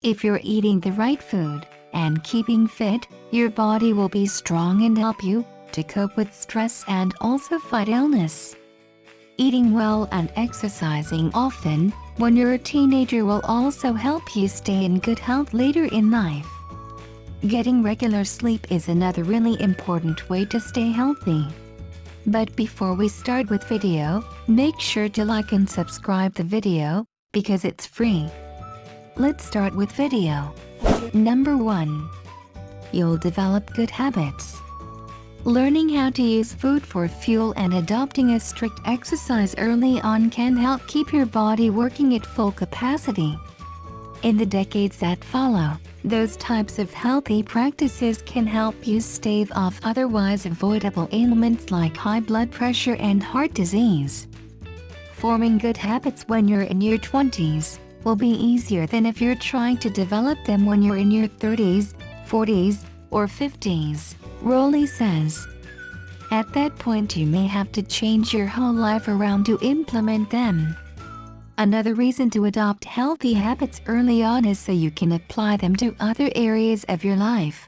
If you're eating the right food and keeping fit, your body will be strong and help you to cope with stress and also fight illness. Eating well and exercising often when you're a teenager will also help you stay in good health later in life. Getting regular sleep is another really important way to stay healthy. But before we start with video, make sure to like and subscribe the video because it's free. Let's start with video. Number 1. You'll develop good habits. Learning how to use food for fuel and adopting a strict exercise early on can help keep your body working at full capacity. In the decades that follow, those types of healthy practices can help you stave off otherwise avoidable ailments like high blood pressure and heart disease. Forming good habits when you're in your 20s will be easier than if you're trying to develop them when you're in your 30s, 40s, or 50s, Rowley says. At that point you may have to change your whole life around to implement them. Another reason to adopt healthy habits early on is so you can apply them to other areas of your life.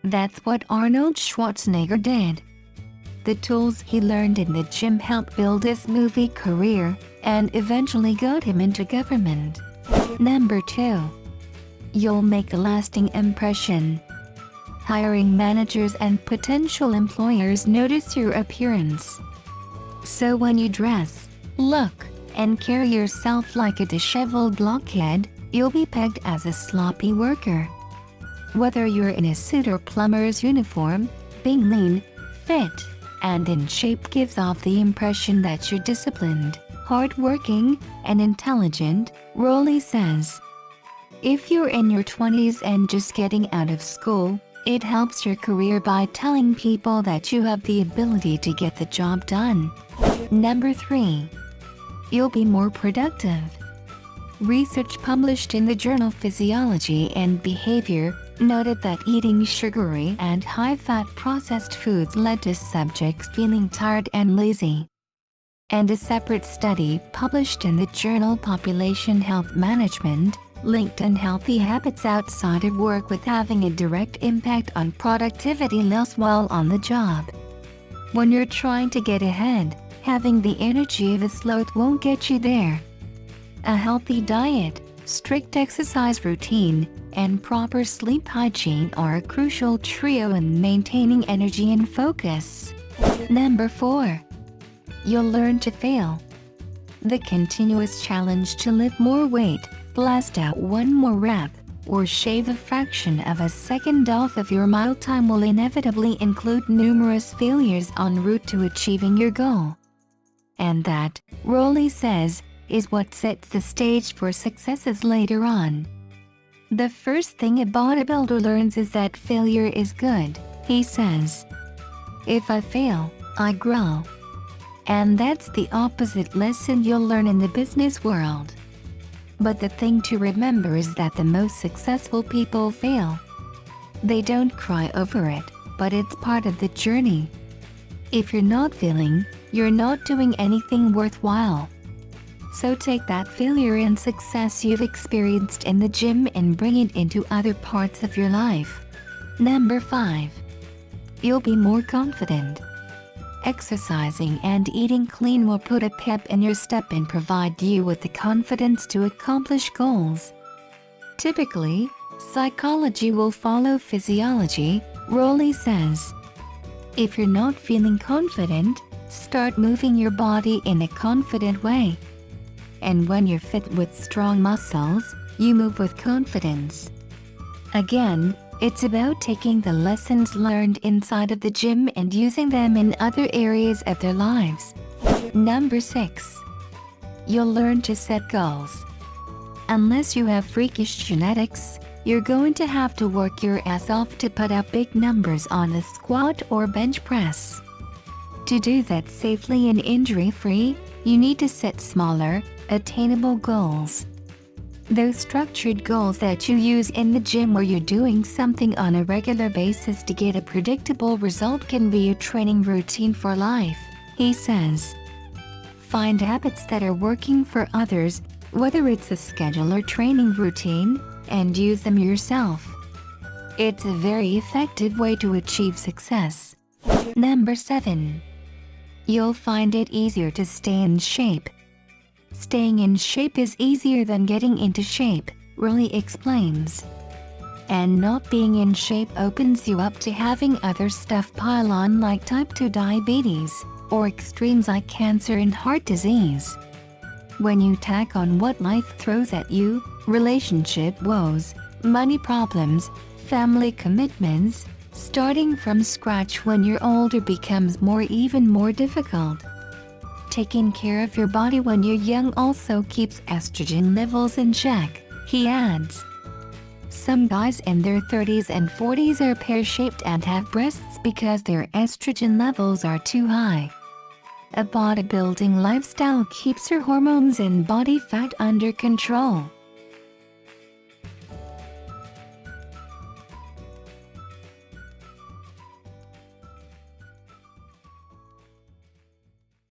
That's what Arnold Schwarzenegger did. The tools he learned in the gym helped build his movie career and eventually got him into government. Number 2. You'll make a lasting impression. Hiring managers and potential employers notice your appearance. So when you dress, look, and carry yourself like a disheveled blockhead, you'll be pegged as a sloppy worker. Whether you're in a suit or plumber's uniform, being lean, fit, and in shape gives off the impression that you're disciplined, hardworking, and intelligent, Rowley says. If you're in your 20s and just getting out of school, it helps your career by telling people that you have the ability to get the job done. Number 3. You'll be more productive. Research published in the journal Physiology and Behavior noted that eating sugary and high-fat processed foods led to subjects feeling tired and lazy. And a separate study published in the journal Population Health Management linked unhealthy habits outside of work with having a direct impact on productivity loss while on the job. When you're trying to get ahead, having the energy of a sloth won't get you there. A healthy diet, strict exercise routine, and proper sleep hygiene are a crucial trio in maintaining energy and focus. Number 4. You'll learn to fail. The continuous challenge to lift more weight, blast out one more rep, or shave a fraction of a second off of your mile time will inevitably include numerous failures en route to achieving your goal. And that, Rowley says, is what sets the stage for successes later on. The first thing a bodybuilder learns is that failure is good, he says. If I fail, I grow. And that's the opposite lesson you'll learn in the business world. But the thing to remember is that the most successful people fail. They don't cry over it, but it's part of the journey. If you're not failing, you're not doing anything worthwhile. So take that failure and success you've experienced in the gym and bring it into other parts of your life. Number 5. You'll be more confident. Exercising and eating clean will put a pep in your step and provide you with the confidence to accomplish goals. Typically, psychology will follow physiology, Rowley says. If you're not feeling confident, start moving your body in a confident way. And when you're fit with strong muscles, you move with confidence. Again, it's about taking the lessons learned inside of the gym and using them in other areas of their lives. Number 6. You'll learn to set goals. Unless you have freakish genetics, you're going to have to work your ass off to put up big numbers on a squat or bench press. To do that safely and injury-free, you need to set smaller, attainable goals. Those structured goals that you use in the gym where you're doing something on a regular basis to get a predictable result can be a training routine for life, he says. Find habits that are working for others, whether it's a schedule or training routine, and use them yourself. It's a very effective way to achieve success. Number 7. You'll find it easier to stay in shape. Staying in shape is easier than getting into shape, really explains. And not being in shape opens you up to having other stuff pile on like type 2 diabetes, or extremes like cancer and heart disease. When you tack on what life throws at you, relationship woes, money problems, family commitments, starting from scratch when you're older becomes even more difficult. Taking care of your body when you're young also keeps estrogen levels in check, he adds. Some guys in their 30s and 40s are pear-shaped and have breasts because their estrogen levels are too high. A bodybuilding lifestyle keeps your hormones and body fat under control.